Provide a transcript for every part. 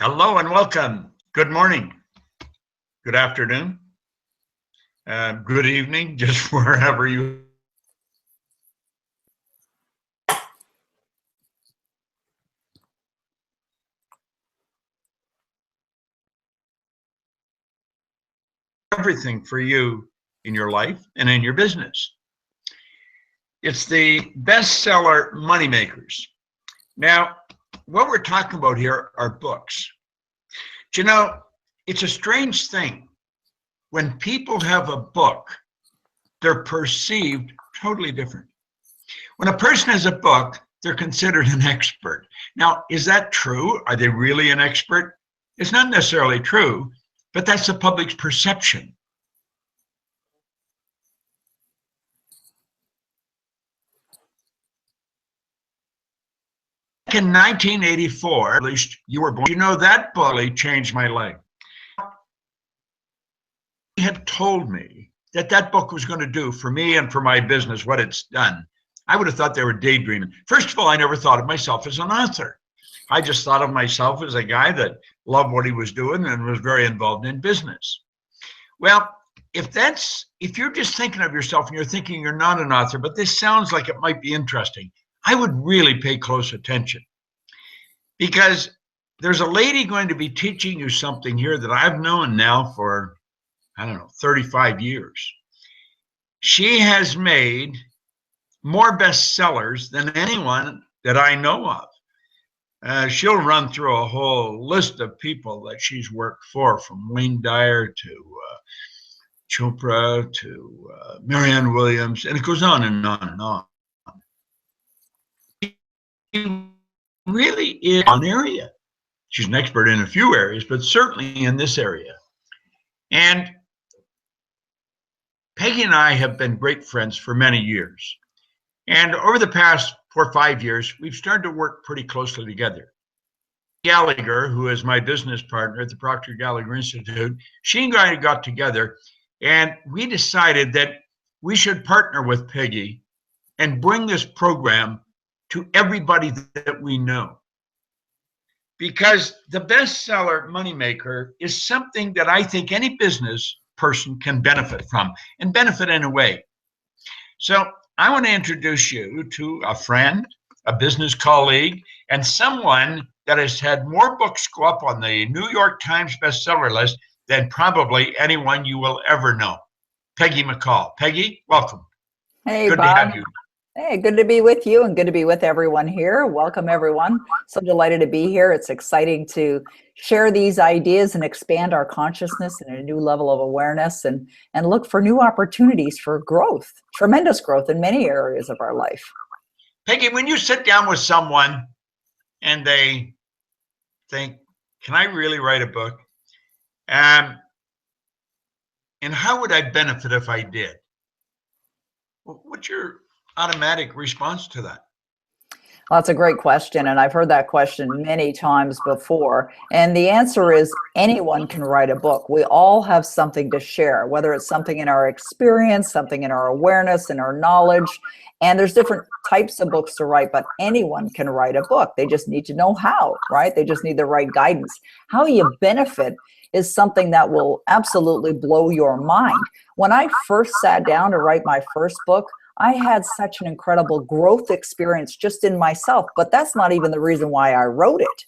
Hello and welcome. Good morning, good afternoon, good evening, just wherever you. Everything for you in your life and in your business. It's the bestseller moneymakers. Now, what we're talking about here are books. Do you know, it's a strange thing. When people have a book, they're perceived totally different. When a person has a book, they're considered an expert. Now, is that true? Are they really an expert? It's not necessarily true, but that's the public's perception. In 1984, at least you were born, you know, that book really changed my life. He had told me that that book was going to do for me and for my business what it's done. I would have thought they were daydreaming. First of all, I never thought of myself as an author. I just thought of myself as a guy that loved what he was doing and was very involved in business. Well, if you're just thinking of yourself and you're thinking you're not an author, but this sounds like it might be interesting, I would really pay close attention, because there's a lady going to be teaching you something here that I've known now for, I don't know, 35 years. She has made more bestsellers than anyone that I know of. She'll run through a whole list of people that she's worked for, from Wayne Dyer to Chopra to Marianne Williams, and it goes on and on and on. She really is an area. She's an expert in a few areas, but certainly in this area. And Peggy and I have been great friends for many years. And over the past 4 or 5 years, we've started to work pretty closely together. Gallagher, who is my business partner at the Proctor Gallagher Institute, she and I got together and we decided that we should partner with Peggy and bring this program to everybody that we know. Because the bestseller moneymaker is something that I think any business person can benefit from, and benefit in a way. So I want to introduce you to a friend, a business colleague, and someone that has had more books go up on the New York Times bestseller list than probably anyone you will ever know. Peggy McColl. Peggy, welcome. Hey, good Bob. to have you. Hey, good to be with you and good to be with everyone here. Welcome, everyone. So delighted to be here. It's exciting to share these ideas and expand our consciousness and a new level of awareness, and look for new opportunities for growth, tremendous growth in many areas of our life. Peggy, when you sit down with someone and they think, can I really write a book? And how would I benefit if I did? What's your automatic response to that? Well, that's a great question, and I've heard that question many times before. And the answer is anyone can write a book. We all have something to share, whether it's something in our experience, something in our awareness, in our knowledge. And there's different types of books to write, but anyone can write a book. They just need to know how, right? They just need the right guidance. How you benefit is something that will absolutely blow your mind. When I first sat down to write my first book, I had such an incredible growth experience just in myself, but that's not even the reason why I wrote it.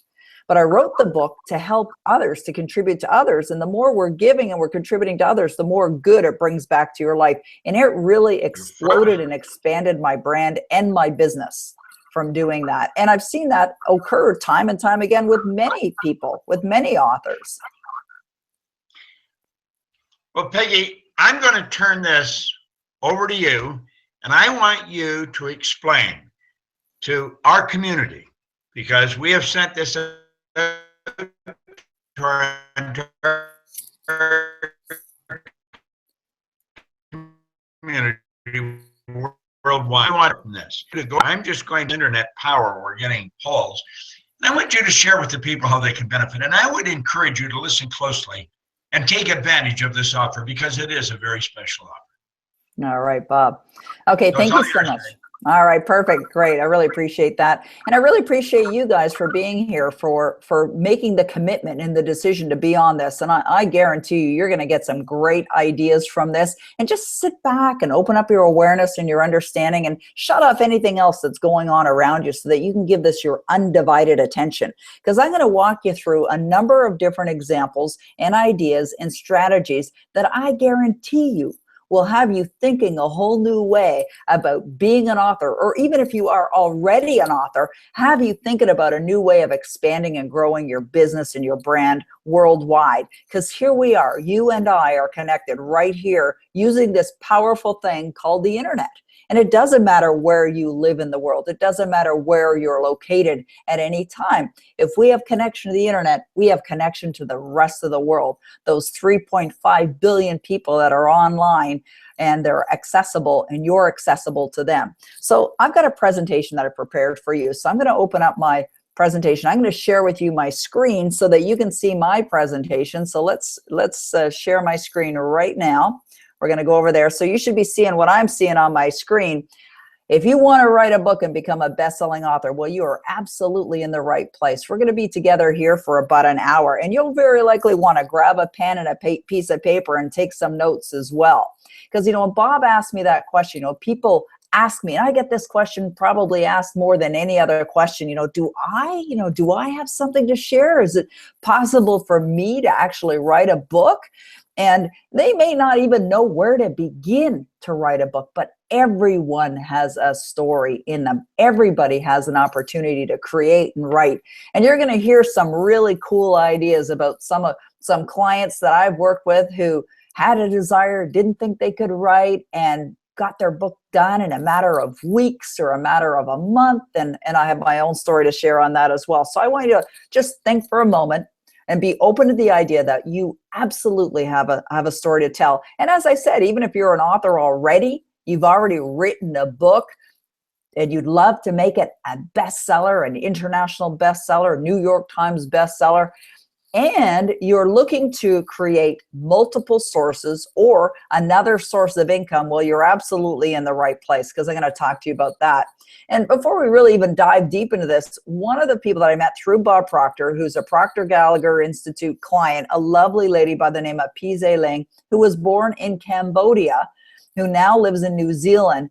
But I wrote the book to help others, to contribute to others. And the more we're giving and we're contributing to others, the more good it brings back to your life. And it really exploded and expanded my brand and my business from doing that. And I've seen that occur time and time again with many people, with many authors. Well, Peggy, I'm going to turn this over to you. And I want you to explain to our community, because we have sent this to our entire community worldwide. I want this to go. I'm just going to internet power. We're getting polls. And I want you to share with the people how they can benefit. And I would encourage you to listen closely and take advantage of this offer, because it is a very special offer. All right, Bob. Okay, thank you so much. All right, perfect. Great. I really appreciate that. And I really appreciate you guys for being here, for making the commitment and the decision to be on this. And I guarantee you, you're going to get some great ideas from this. And just sit back and open up your awareness and your understanding and shut off anything else that's going on around you so that you can give this your undivided attention. Because I'm going to walk you through a number of different examples and ideas and strategies that I guarantee you will have you thinking a whole new way about being an author, or even if you are already an author, have you thinking about a new way of expanding and growing your business and your brand worldwide. Because here we are, you and I are connected right here using this powerful thing called the internet. And it doesn't matter where you live in the world. It doesn't matter where you're located at any time. If we have connection to the internet, we have connection to the rest of the world. Those 3.5 billion people that are online and they're accessible and you're accessible to them. So I've got a presentation that I prepared for you. So I'm going to open up my presentation. I'm going to share with you my screen so that you can see my presentation. So let's share my screen right now. We're going to go over there. So you should be seeing what I'm seeing on my screen. If you want to write a book and become a best-selling author, well, you are absolutely in the right place. We're going to be together here for about an hour, and you'll very likely want to grab a pen and a piece of paper and take some notes as well. Because, when Bob asked me that question, people ask me, and I get this question probably asked more than any other question, do I have something to share? Is it possible for me to actually write a book? And they may not even know where to begin to write a book, but everyone has a story in them. Everybody has an opportunity to create and write. And you're going to hear some really cool ideas about some clients that I've worked with who had a desire, didn't think they could write, and got their book done in a matter of weeks or a matter of a month. And I have my own story to share on that as well. So I want you to just think for a moment and be open to the idea that you absolutely have a story to tell. And as I said, even if you're an author already, you've already written a book and you'd love to make it a bestseller, an international bestseller, New York Times bestseller, and you're looking to create multiple sources or another source of income, well, you're absolutely in the right place, because I'm going to talk to you about that. And before we really even dive deep into this, one of the people that I met through Bob Proctor, who's a Proctor Gallagher Institute client, a lovely lady by the name of Pizé Ling, who was born in Cambodia, who now lives in New Zealand.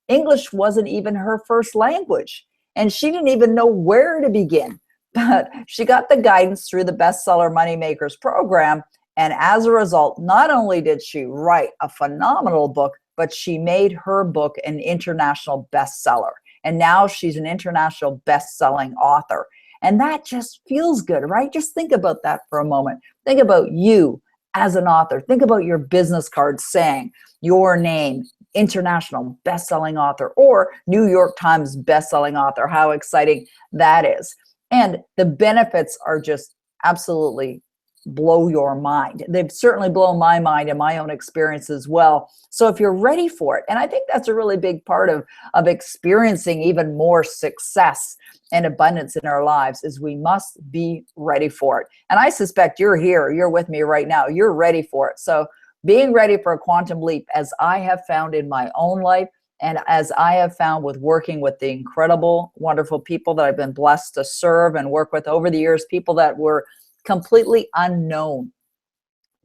English wasn't even her first language, and she didn't even know where to begin. But she got the guidance through the Bestseller Moneymakers program. And as a result, not only did she write a phenomenal book, but she made her book an international bestseller. And now she's an international best-selling author. And that just feels good, right? Just think about that for a moment. Think about you as an author. Think about your business card saying your name, international best-selling author, or New York Times best-selling author. How exciting that is. And the benefits are just absolutely blow your mind. They've certainly blown my mind and my own experience as well. So if you're ready for it, and I think that's a really big part of experiencing even more success and abundance in our lives, is we must be ready for it. And I suspect you're here, you're with me right now, you're ready for it. So being ready for a quantum leap, as I have found in my own life, and as I have found with working with the incredible, wonderful people that I've been blessed to serve and work with over the years, people that were completely unknown,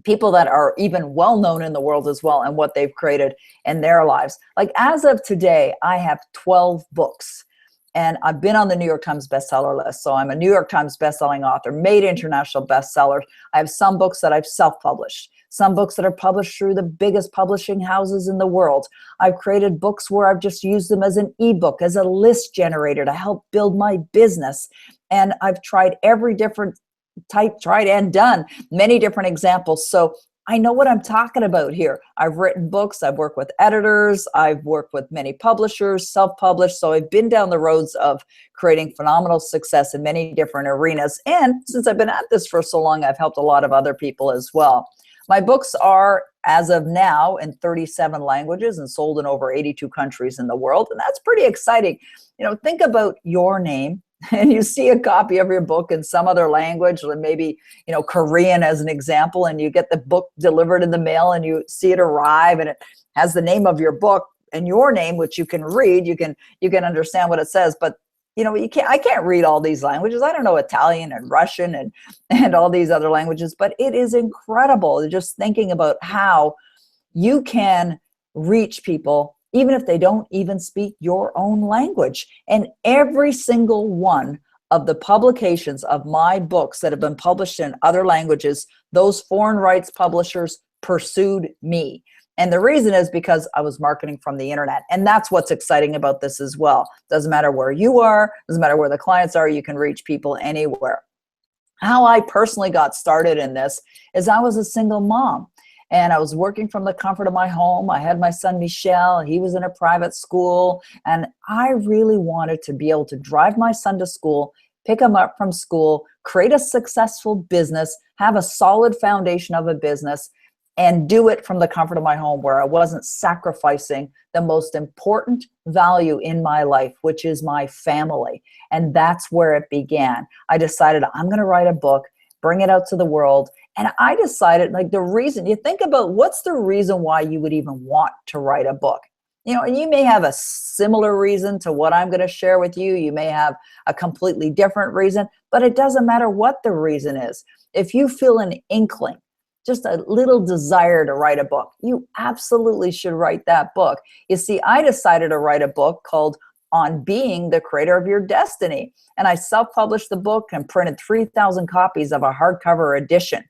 people that are even well-known in the world as well, and what they've created in their lives. Like as of today, I have 12 books. And I've been on the New York Times bestseller list. So I'm a New York Times bestselling author, made international bestsellers. I have some books that I've self-published, some books that are published through the biggest publishing houses in the world. I've created books where I've just used them as an ebook, as a list generator to help build my business. And I've tried every different type, tried and done many different examples. So I know what I'm talking about here. I've written books, I've worked with editors, I've worked with many publishers, self-published. So I've been down the roads of creating phenomenal success in many different arenas. And since I've been at this for so long, I've helped a lot of other people as well. My books are, as of now, in 37 languages and sold in over 82 countries in the world. And that's pretty exciting. Think about your name, and you see a copy of your book in some other language, maybe, Korean as an example, and you get the book delivered in the mail and you see it arrive and it has the name of your book and your name, which you can read, you can understand what it says, but I can't read all these languages. I don't know Italian and Russian and all these other languages, but it is incredible just thinking about how you can reach people even if they don't even speak your own language. And every single one of the publications of my books that have been published in other languages, those foreign rights publishers pursued me. And the reason is because I was marketing from the internet. And that's what's exciting about this as well. Doesn't matter where you are, doesn't matter where the clients are, you can reach people anywhere. How I personally got started in this is I was a single mom. And I was working from the comfort of my home. I had my son, Michel, and he was in a private school. And I really wanted to be able to drive my son to school, pick him up from school, create a successful business, have a solid foundation of a business, and do it from the comfort of my home where I wasn't sacrificing the most important value in my life, which is my family. And that's where it began. I decided I'm going to write a book, bring it out to the world. And I decided, like, the reason, you think about what's the reason why you would even want to write a book. And you may have a similar reason to what I'm going to share with you. You may have a completely different reason, but it doesn't matter what the reason is. If you feel an inkling, just a little desire to write a book, you absolutely should write that book. You see, I decided to write a book called On Being the Creator of Your Destiny. And I self-published the book and printed 3,000 copies of a hardcover edition.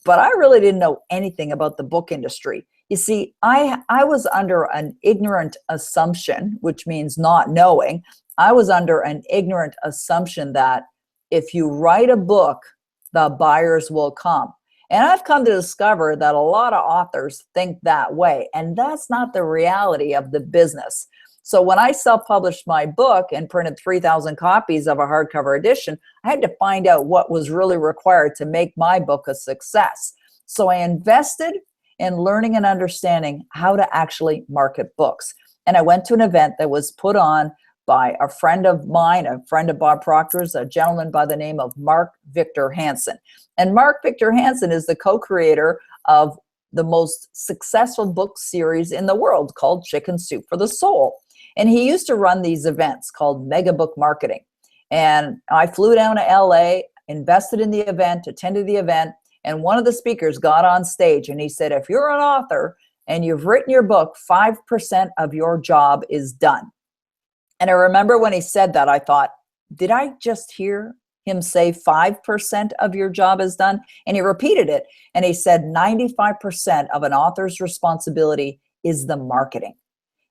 But I really didn't know anything about the book industry. You see, I was under an ignorant assumption, which means not knowing. I was under an ignorant assumption that if you write a book, the buyers will come. And I've come to discover that a lot of authors think that way. And that's not the reality of the business. So when I self-published my book and printed 3,000 copies of a hardcover edition, I had to find out what was really required to make my book a success. So I invested in learning and understanding how to actually market books. And I went to an event that was put on by a friend of mine, a friend of Bob Proctor's, a gentleman by the name of Mark Victor Hansen. And Mark Victor Hansen is the co-creator of the most successful book series in the world called Chicken Soup for the Soul. And he used to run these events called Mega Book Marketing. And I flew down to LA, invested in the event, attended the event, and one of the speakers got on stage and he said, if you're an author and you've written your book, 5% of your job is done. And I remember when he said that, I thought, did I just hear him say 5% of your job is done? And he repeated it. And he said 95% of an author's responsibility is the marketing.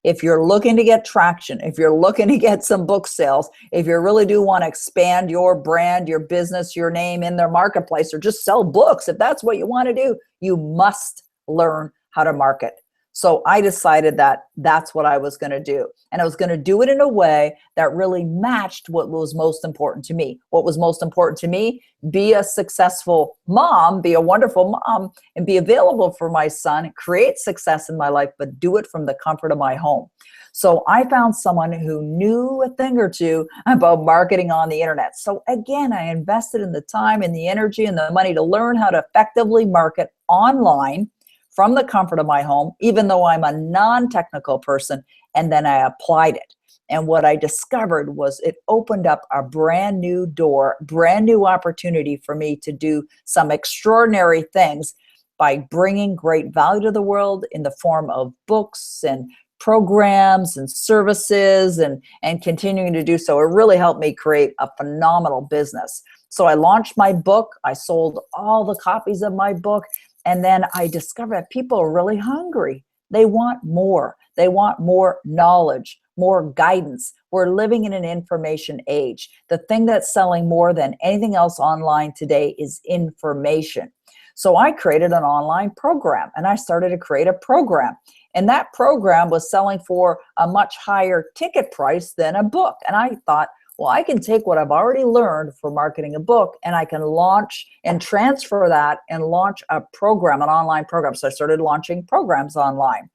If you're looking to get traction, if you're looking to get some book sales, if you really do want to expand your brand, your business, your name in their marketplace, or just sell books, if that's what you want to do, you must learn how to market. So I decided that that's what I was going to do. And I was going to do it in a way that really matched what was most important to me. What was most important to me? Be a successful mom, be a wonderful mom, and be available for my son, create success in my life, but do it from the comfort of my home. So I found someone who knew a thing or two about marketing on the internet. So again, I invested in the time and the energy and the money to learn how to effectively market online from the comfort of my home, even though I'm a non-technical person, and then I applied it. And what I discovered was it opened up a brand new door, brand new opportunity for me to do some extraordinary things by bringing great value to the world in the form of books and programs and services and continuing to do so. It really helped me create a phenomenal business. So I launched my book. I sold all the copies of my book. And then I discovered that people are really hungry. They want more. They want more knowledge, more guidance. We're living in an information age. The thing that's selling more than anything else online today is information. So I created an online program and I started to create a program. And that program was selling for a much higher ticket price than a book. And I thought, well, I can take what I've already learned for marketing a book and I can launch and transfer that and launch a program, an online program. So I started launching programs online.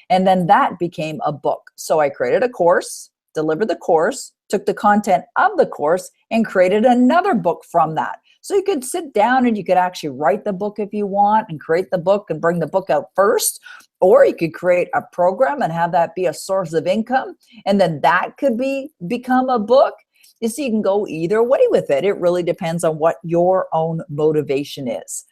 And then that became a book. So I created a course, delivered the course, took the content of the course and created another book from that. So you could sit down and you could actually write the book if you want and create the book and bring the book out first, or you could create a program and have that be a source of income, and then that could become a book. You see, you can go either way with it. It really depends on what your own motivation is.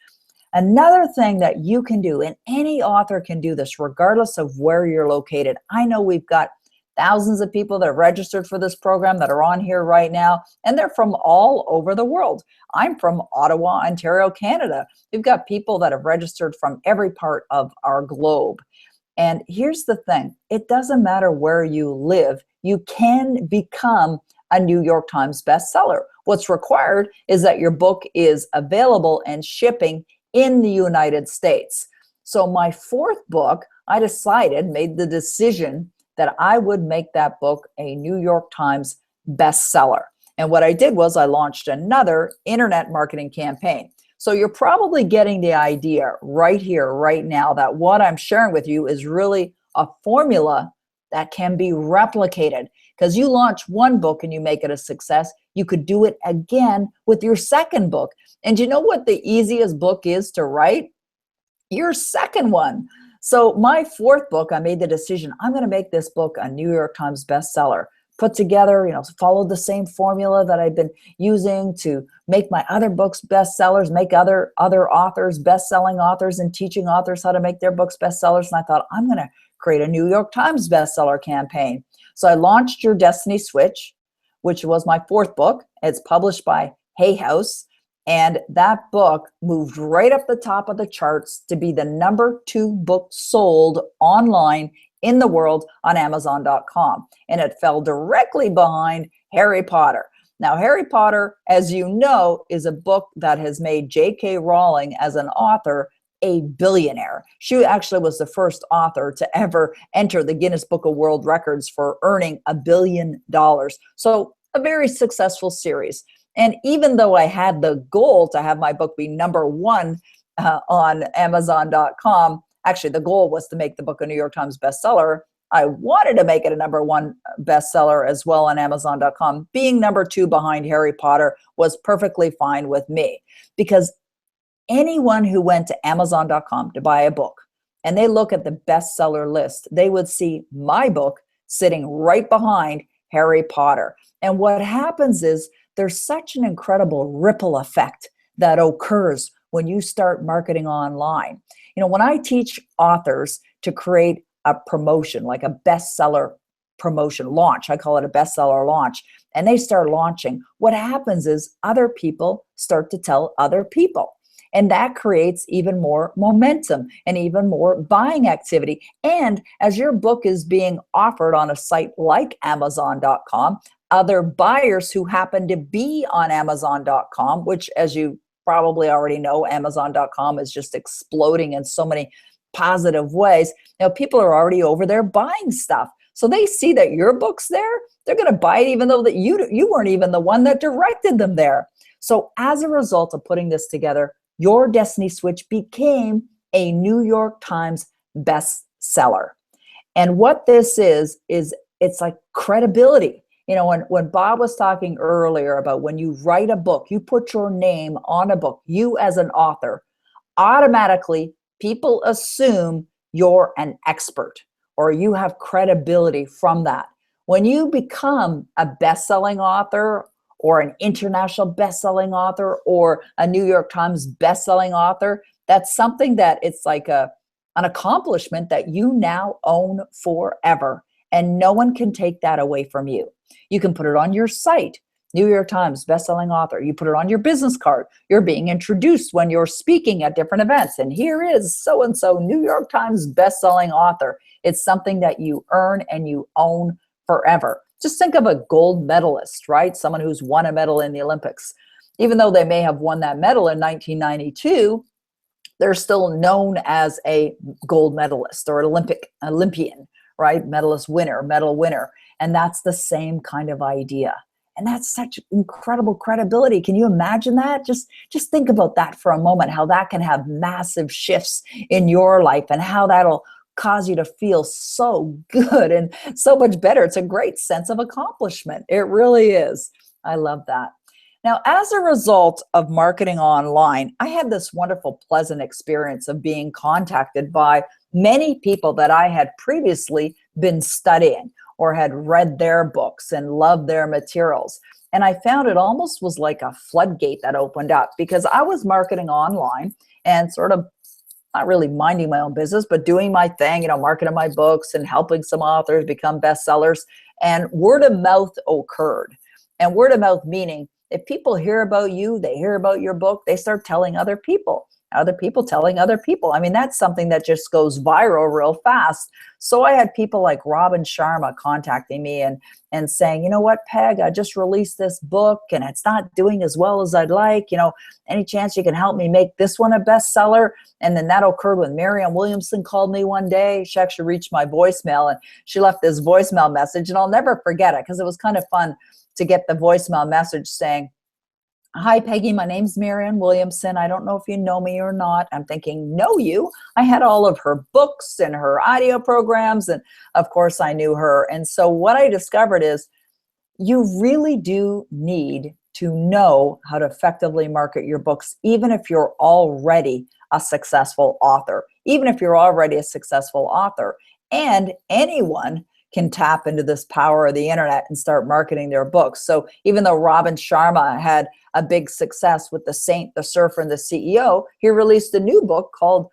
Another thing that you can do, and any author can do this regardless of where you're located. I know we've got thousands of people that have registered for this program that are on here right now, and they're from all over the world. I'm from Ottawa, Ontario, Canada. We've got people that have registered from every part of our globe. And here's the thing, it doesn't matter where you live, you can become a New York Times bestseller. What's required is that your book is available and shipping in the United States. So my fourth book, I made the decision that I would make that book a New York Times bestseller. And what I did was I launched another internet marketing campaign. So you're probably getting the idea right here, right now, that what I'm sharing with you is really a formula that can be replicated. Because you launch one book and you make it a success, you could do it again with your second book. And you know what the easiest book is to write? Your second one. So my fourth book, I made the decision, I'm going to make this book a New York Times bestseller. Put together, follow the same formula that I've been using to make my other books bestsellers, make other authors, best-selling authors, and teaching authors how to make their books bestsellers. And I thought, I'm going to create a New York Times bestseller campaign. So I launched Your Destiny Switch, which was my fourth book. It's published by Hay House. And that book moved right up the top of the charts to be the #2 book sold online in the world on Amazon.com. And it fell directly behind Harry Potter. Now, Harry Potter, as you know, is a book that has made J.K. Rowling as an author a billionaire. She actually was the first author to ever enter the Guinness Book of World Records for earning $1 billion. So a very successful series. And even though I had the goal to have my book be #1 on Amazon.com, actually the goal was to make the book a New York Times bestseller. I wanted to make it a #1 bestseller as well on Amazon.com. Being #2 behind Harry Potter was perfectly fine with me, because anyone who went to Amazon.com to buy a book and they look at the bestseller list, they would see my book sitting right behind Harry Potter. And what happens is there's such an incredible ripple effect that occurs when you start marketing online. When I teach authors to create a promotion, like a bestseller promotion launch, I call it a bestseller launch, and they start launching, what happens is other people start to tell other people. And that creates even more momentum and even more buying activity. And as your book is being offered on a site like Amazon.com, other buyers who happen to be on Amazon.com, which, as you probably already know, Amazon.com is just exploding in so many positive ways. People are already over there buying stuff. So they see that your book's there, they're going to buy it even though that you weren't even the one that directed them there. So as a result of putting this together, Your Destiny Switch became a New York Times bestseller. And what this is it's like credibility. When Bob was talking earlier about when you write a book, you put your name on a book, you as an author, automatically people assume you're an expert or you have credibility from that. When you become a best-selling author or an international best-selling author or a New York Times best-selling author, that's something that it's like an accomplishment that you now own forever. And no one can take that away from you. You can put it on your site, New York Times bestselling author. You put it on your business card. You're being introduced when you're speaking at different events. And here is so-and-so New York Times bestselling author. It's something that you earn and you own forever. Just think of a gold medalist, right? Someone who's won a medal in the Olympics. Even though they may have won that medal in 1992, they're still known as a gold medalist or Olympian, right? Medal winner. And that's the same kind of idea. And that's such incredible credibility. Can you imagine that? Just think about that for a moment, how that can have massive shifts in your life and how that'll cause you to feel so good and so much better. It's a great sense of accomplishment. It really is. I love that. Now, as a result of marketing online, I had this wonderful, pleasant experience of being contacted by many people that I had previously been studying or had read their books and loved their materials. And I found it almost was like a floodgate that opened up because I was marketing online and sort of not really minding my own business, but doing my thing, marketing my books and helping some authors become bestsellers. And word of mouth occurred. And word of mouth meaning if people hear about you, they hear about your book, they start telling other people telling other people. I mean, that's something that just goes viral real fast. So I had people like Robin Sharma contacting me and saying, you know what, Peg, I just released this book and it's not doing as well as I'd like. Any chance you can help me make this one a bestseller? And then that occurred when Marianne Williamson called me one day. She actually reached my voicemail and she left this voicemail message, and I'll never forget it because it was kind of fun to get the voicemail message saying, "Hi, Peggy, my name's Marianne Williamson. I don't know if you know me or not." I'm thinking, know you? I had all of her books and her audio programs, and of course I knew her. And so what I discovered is you really do need to know how to effectively market your books, even if you're already a successful author. Even if you're already a successful author, and anyone can tap into this power of the internet and start marketing their books. So even though Robin Sharma had a big success with The Saint, the Surfer, and the CEO, he released a new book the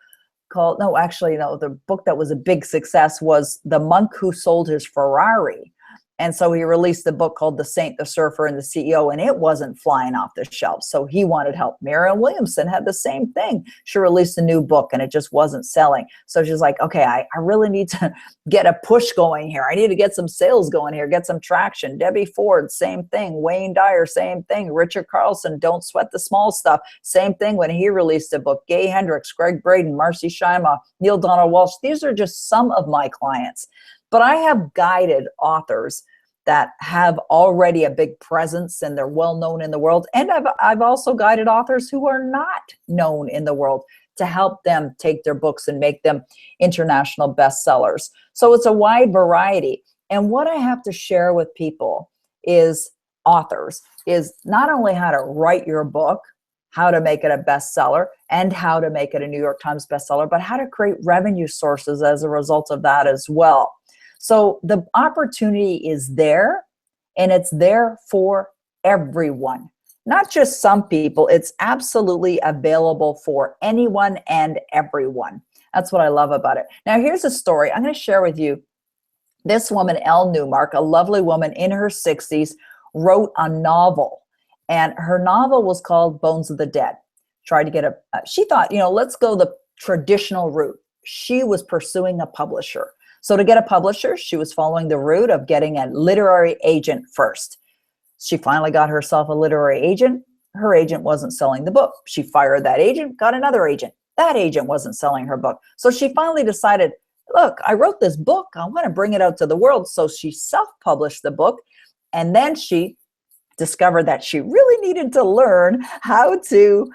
book that was a big success was The Monk Who Sold His Ferrari. And so he released a book called The Saint, the Surfer, and the CEO, and it wasn't flying off the shelves. So he wanted help. Marianne Williamson had the same thing. She released a new book and it just wasn't selling. So she's like, okay, I really need to get a push going here. I need to get some sales going here, get some traction. Debbie Ford, same thing. Wayne Dyer, same thing. Richard Carlson, Don't Sweat the Small Stuff. Same thing when he released a book. Gay Hendricks, Greg Braden, Marcy Shima, Neil Donald Walsh. These are just some of my clients. But I have guided authors that have already a big presence and they're well known in the world. And I've also guided authors who are not known in the world to help them take their books and make them international bestsellers. So it's a wide variety. And what I have to share with people is authors is not only how to write your book, how to make it a bestseller, and how to make it a New York Times bestseller, but how to create revenue sources as a result of that as well. So the opportunity is there, and it's there for everyone, not just some people. It's absolutely available for anyone and everyone. That's what I love about it. Now, here's a story I'm going to share with you. This woman, Elle Newmark, a lovely woman in her 60s, wrote a novel, and her novel was called Bones of the Dead. Tried to get she thought, let's go the traditional route. She was pursuing a publisher. So to get a publisher, she was following the route of getting a literary agent first. She finally got herself a literary agent. Her agent wasn't selling the book. She fired that agent, got another agent. That agent wasn't selling her book. So she finally decided, look, I wrote this book. I want to bring it out to the world. So she self-published the book. And then she discovered that she really needed to learn how to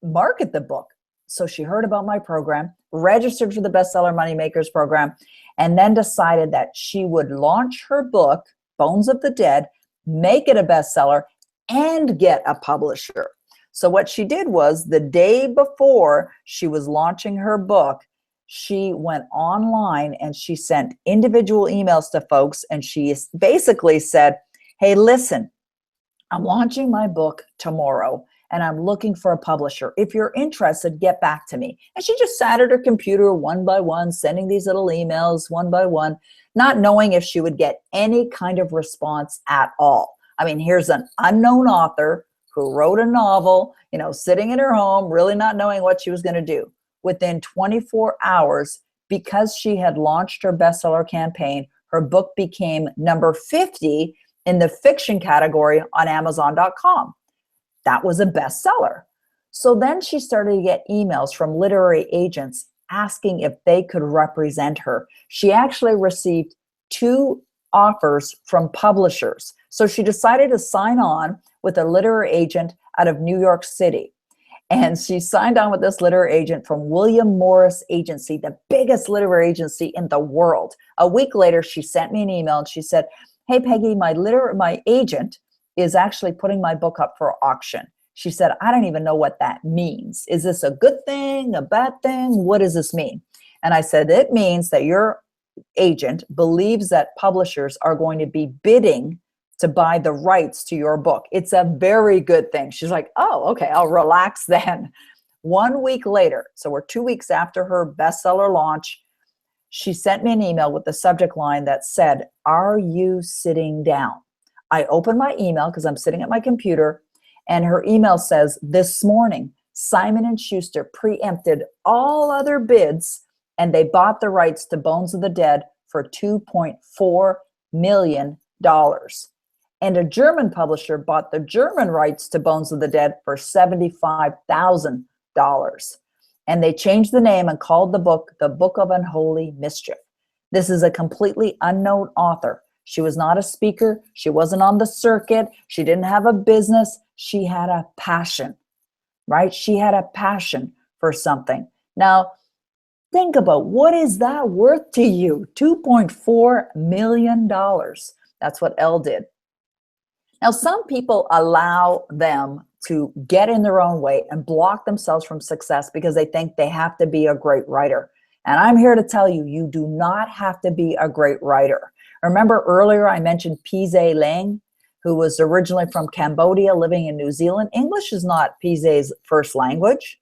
market the book. So she heard about my program, registered for the Bestseller Moneymakers program, and then decided that she would launch her book, Bones of the Dead, make it a bestseller, and get a publisher. So what she did was the day before she was launching her book, she went online and she sent individual emails to folks, and she basically said, hey, listen, I'm launching my book tomorrow, and I'm looking for a publisher. If you're interested, get back to me. And she just sat at her computer one by one, sending these little emails one by one, not knowing if she would get any kind of response at all. I mean, here's an unknown author who wrote a novel, sitting in her home, really not knowing what she was going to do. Within 24 hours, because she had launched her bestseller campaign, her book became number 50 in the fiction category on Amazon.com. That was a bestseller. So then she started to get emails from literary agents asking if they could represent her. She actually received 2 offers from publishers. So she decided to sign on with a literary agent out of New York City. And she signed on with this literary agent from William Morris Agency, the biggest literary agency in the world. A week later, she sent me an email and she said, hey, Peggy, my agent is actually putting my book up for auction. She said, I don't even know what that means. Is this a good thing, a bad thing? What does this mean? And I said, it means that your agent believes that publishers are going to be bidding to buy the rights to your book. It's a very good thing. She's like, oh, okay, I'll relax then. 1 week later, so we're 2 weeks after her bestseller launch, she sent me an email with the subject line that said, are you sitting down? I opened my email because I'm sitting at my computer, and her email says, this morning, Simon & Schuster preempted all other bids, and they bought the rights to Bones of the Dead for $2.4 million. And a German publisher bought the German rights to Bones of the Dead for $75,000. And they changed the name and called the book The Book of Unholy Mischief. This is a completely unknown author. She was not a speaker. She wasn't on the circuit. She didn't have a business. She had a passion, right? She had a passion for something. Now, think about, what is that worth to you? $2.4 million. That's what Elle did. Now, some people allow them to get in their own way and block themselves from success because they think they have to be a great writer. And I'm here to tell you, you do not have to be a great writer. Remember earlier I mentioned Pizé Lang, who was originally from Cambodia, living in New Zealand. English is not Pizé's first language.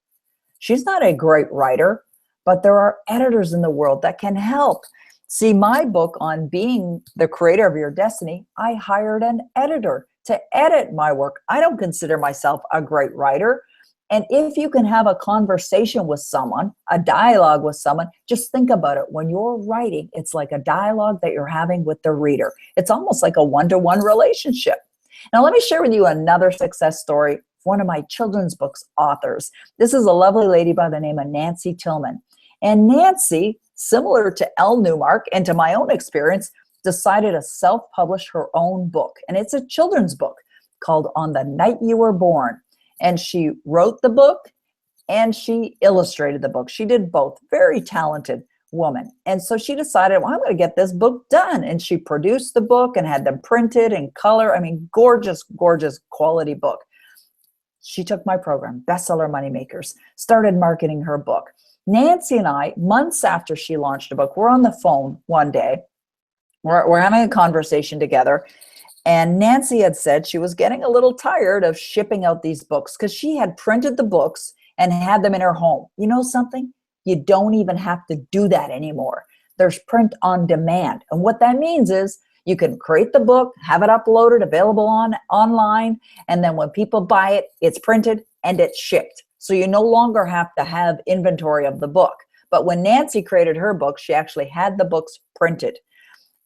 She's not a great writer, but there are editors in the world that can help. See, my book on being the creator of your destiny, I hired an editor to edit my work. I don't consider myself a great writer. And if you can have a conversation with someone, a dialogue with someone, just think about it. When you're writing, it's like a dialogue that you're having with the reader. It's almost like a one-to-one relationship. Now, let me share with you another success story, one of my children's books authors. This is a lovely lady by the name of Nancy Tillman. And Nancy, similar to Elle Newmark and to my own experience, decided to self-publish her own book. And it's a children's book called On the Night You Were Born. And she wrote the book and she illustrated the book. She did both. Very talented woman. And so she decided, well, I'm going to get this book done. And she produced the book and had them printed in color. I mean, gorgeous, gorgeous quality book. She took my program, Bestseller Moneymakers, started marketing her book. Nancy and I, months after she launched a book, we're on the phone one day. We're having a conversation together. And Nancy had said she was getting a little tired of shipping out these books because she had printed the books and had them in her home. You know something? You don't even have to do that anymore. There's print on demand. And what that means is you can create the book, have it uploaded, available online, and then when people buy it, it's printed and it's shipped. So you no longer have to have inventory of the book. But when Nancy created her book, she actually had the books printed.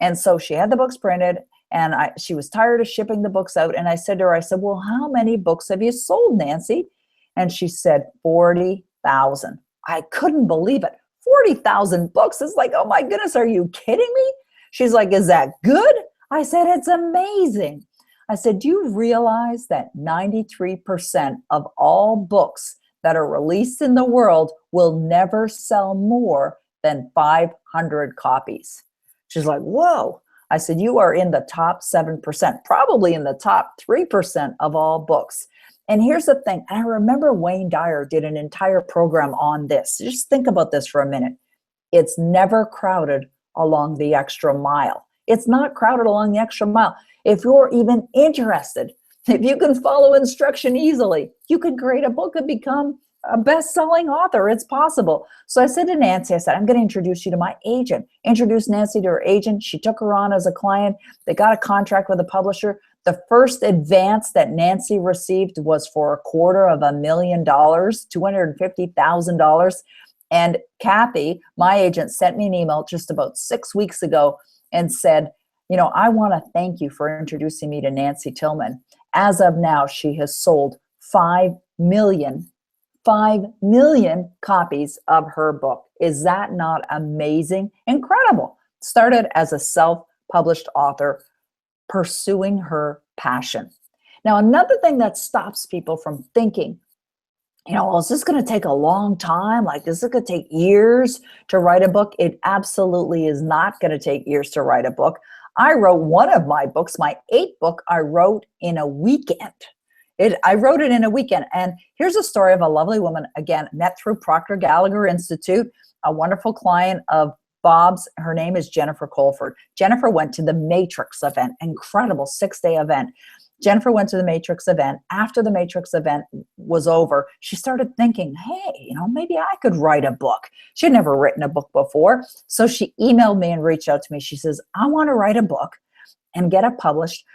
And so she had the books printed, and she was tired of shipping the books out. And I said to her, I said, well, how many books have you sold, Nancy? And she said, 40,000. I couldn't believe it. 40,000 books. It's like, oh my goodness, are you kidding me? She's like, is that good? I said, it's amazing. I said, do you realize that 93% of all books that are released in the world will never sell more than 500 copies? She's like, whoa. I said, you are in the top 7%, probably in the top 3% of all books. And here's the thing. I remember Wayne Dyer did an entire program on this. Just think about this for a minute. It's never crowded along the extra mile. It's not crowded along the extra mile. If you're even interested, if you can follow instruction easily, you can create a book and become a best-selling author. It's possible. So I said to Nancy, I said, I'm going to introduce you to my agent. Introduced Nancy to her agent. She took her on as a client. They got a contract with a publisher. The first advance that Nancy received was for $250,000, $250,000. And Kathy, my agent, sent me an email just about 6 weeks ago and said, you know, I want to thank you for introducing me to Nancy Tillman. As of now, she has sold 5 million copies of her book. Is that not amazing? Incredible. Started as a self-published author pursuing her passion. Now, another thing that stops people from thinking, you know, well, is this going to take a long time? Like, is it going to take years to write a book? It absolutely is not going to take years to write a book. I wrote one of my books, my 8th book, I wrote in a weekend. I wrote it in a weekend. And here's a story of a lovely woman, again, met through Proctor Gallagher Institute, a wonderful client of Bob's. Her name is Jennifer Colford. Jennifer went to the Matrix event, incredible 6-day event. Jennifer went to the Matrix event. After the Matrix event was over, she started thinking, hey, maybe I could write a book. She had never written a book before. So she emailed me and reached out to me. She says, I want to write a book and get it published.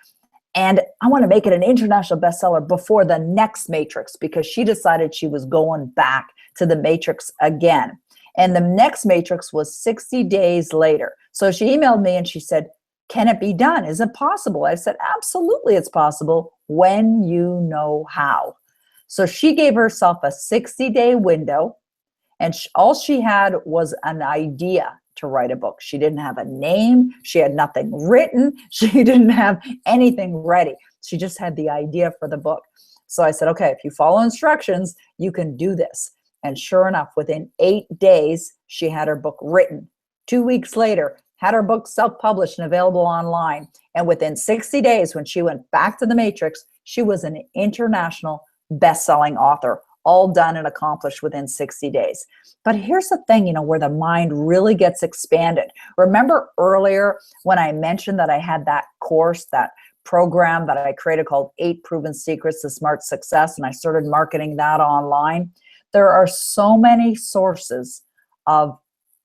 And I want to make it an international bestseller before the next Matrix, because she decided she was going back to the Matrix again. And the next Matrix was 60 days later. So she emailed me and she said, can it be done? Is it possible? I said, absolutely, it's possible when you know how. So she gave herself a 60-day window, and all she had was an idea to write a book. She didn't have a name. She had nothing written. She didn't have anything ready. She just had the idea for the book. So I said, okay, if you follow instructions, you can do this. And sure enough, within 8 days, she had her book written. 2 weeks later, had her book self-published and available online. And within 60 days, when she went back to the Matrix, she was an international best-selling author, all done and accomplished within 60 days. But here's the thing, where the mind really gets expanded. Remember earlier when I mentioned that I had that course, that program that I created called 8 Proven Secrets to Smart Success, and I started marketing that online? There are so many sources of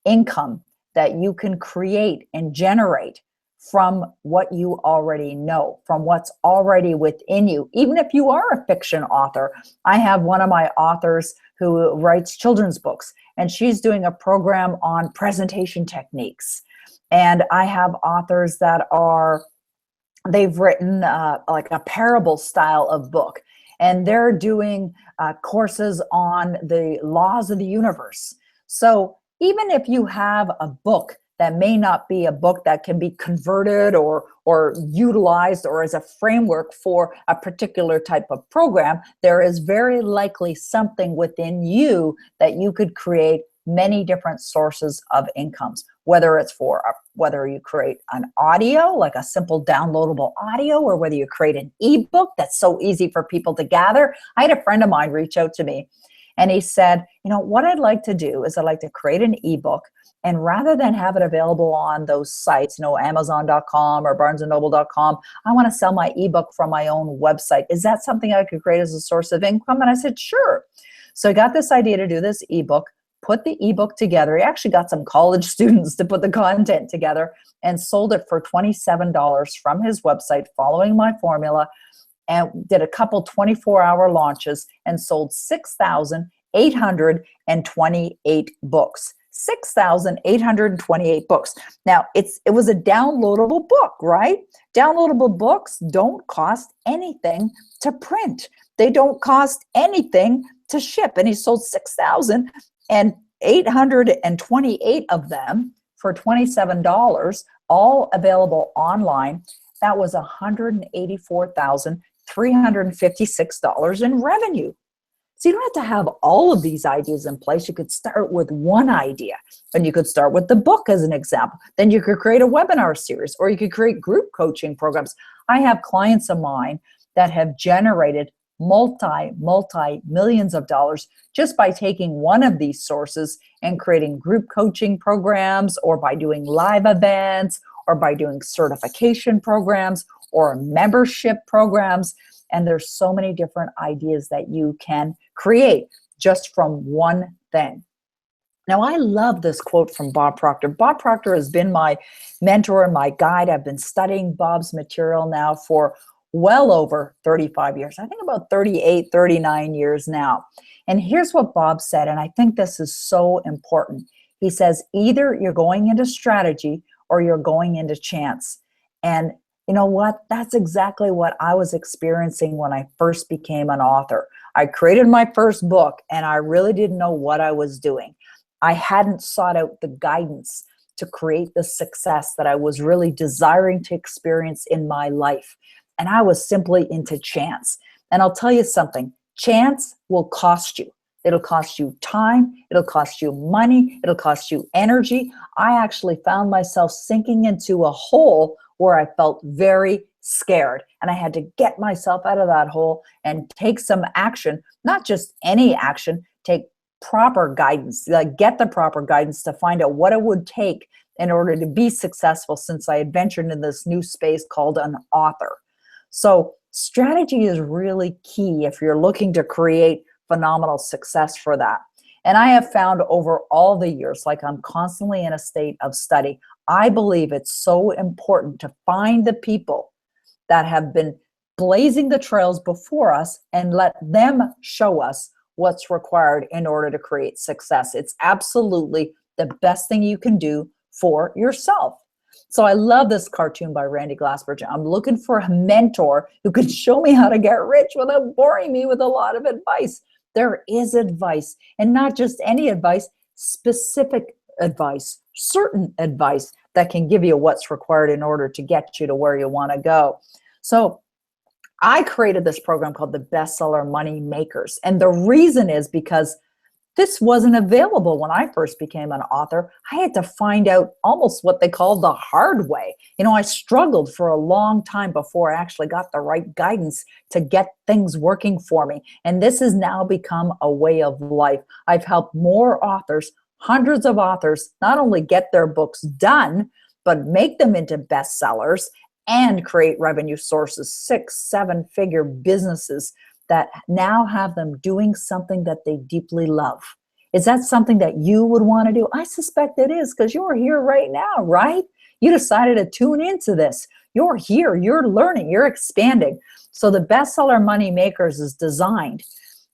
income that you can create and generate from what you already know, from what's already within you. Even if you are a fiction author, I have one of my authors who writes children's books, and she's doing a program on presentation techniques. And I have authors that they've written like a parable style of book, and they're doing courses on the laws of the universe. So even if you have a book that may not be a book that can be converted or utilized or as a framework for a particular type of program, there is very likely something within you that you could create many different sources of incomes, whether it's whether you create an audio, like a simple downloadable audio, or whether you create an ebook that's so easy for people to gather. I had a friend of mine reach out to me, and he said, what I'd like to do is I'd like to create an ebook, and rather than have it available on those sites, Amazon.com or BarnesandNoble.com, I want to sell my ebook from my own website. Is that something I could create as a source of income? And I said, sure. So I got this idea to do this ebook, put the ebook together. He actually got some college students to put the content together and sold it for $27 from his website, following my formula, and did a couple 24-hour launches and sold 6,828 books. 6,828 books. Now, it was a downloadable book, right? Downloadable books don't cost anything to print. They don't cost anything to ship. And he sold 6,828 of them for $27, all available online. That was $184,356 in revenue. So you don't have to have all of these ideas in place. You could start with one idea, and you could start with the book as an example. Then you could create a webinar series, or you could create group coaching programs. I have clients of mine that have generated multi-millions of dollars just by taking one of these sources and creating group coaching programs, or by doing live events, or by doing certification programs or membership programs. And there's so many different ideas that you can create just from one thing. Now, I love this quote from Bob Proctor. Bob Proctor has been my mentor and my guide. I've been studying Bob's material now for well over 35 years. I think about 38, 39 years now. And here's what Bob said, and I think this is so important. He says, either you're going into strategy or you're going into chance. And you know what? That's exactly what I was experiencing when I first became an author. I created my first book, and I really didn't know what I was doing. I hadn't sought out the guidance to create the success that I was really desiring to experience in my life. And I was simply into chance. And I'll tell you something, chance will cost you. It'll cost you time, it'll cost you money, it'll cost you energy. I actually found myself sinking into a hole where I felt very scared, and I had to get myself out of that hole and take some action, not just any action, take proper guidance, like get the proper guidance to find out what it would take in order to be successful, since I had ventured into this new space called an author. So strategy is really key if you're looking to create phenomenal success for that. And I have found over all the years, like I'm constantly in a state of study, I believe it's so important to find the people that have been blazing the trails before us and let them show us what's required in order to create success. It's absolutely the best thing you can do for yourself. So I love this cartoon by Randy Glassberg. I'm looking for a mentor who can show me how to get rich without boring me with a lot of advice. There is advice, and not just any advice, specific advice, certain advice that can give you what's required in order to get you to where you want to go. So I created this program called the Bestseller Money Makers. And the reason is because this wasn't available when I first became an author. I had to find out almost what they call the hard way. You know, I struggled for a long time before I actually got the right guidance to get things working for me. And this has now become a way of life. I've helped more authors, hundreds of authors, not only get their books done, but make them into bestsellers and create revenue sources, 6-7-figure businesses that now have them doing something that they deeply love. Is that something that you would want to do? I suspect it is, because you're here right now, right? You decided to tune into this. You're here, you're learning, you're expanding. So the Bestseller Money Makers is designed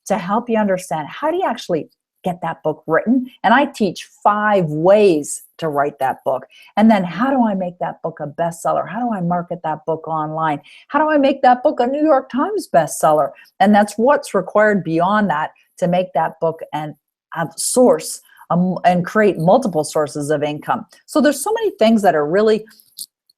to help you understand, how do you actually get that book written? And I teach 5 ways to write that book. And then how do I make that book a bestseller? How do I market that book online? How do I make that book a New York Times bestseller? And that's what's required beyond that to make that book and a source and create multiple sources of income. So there's so many things that are really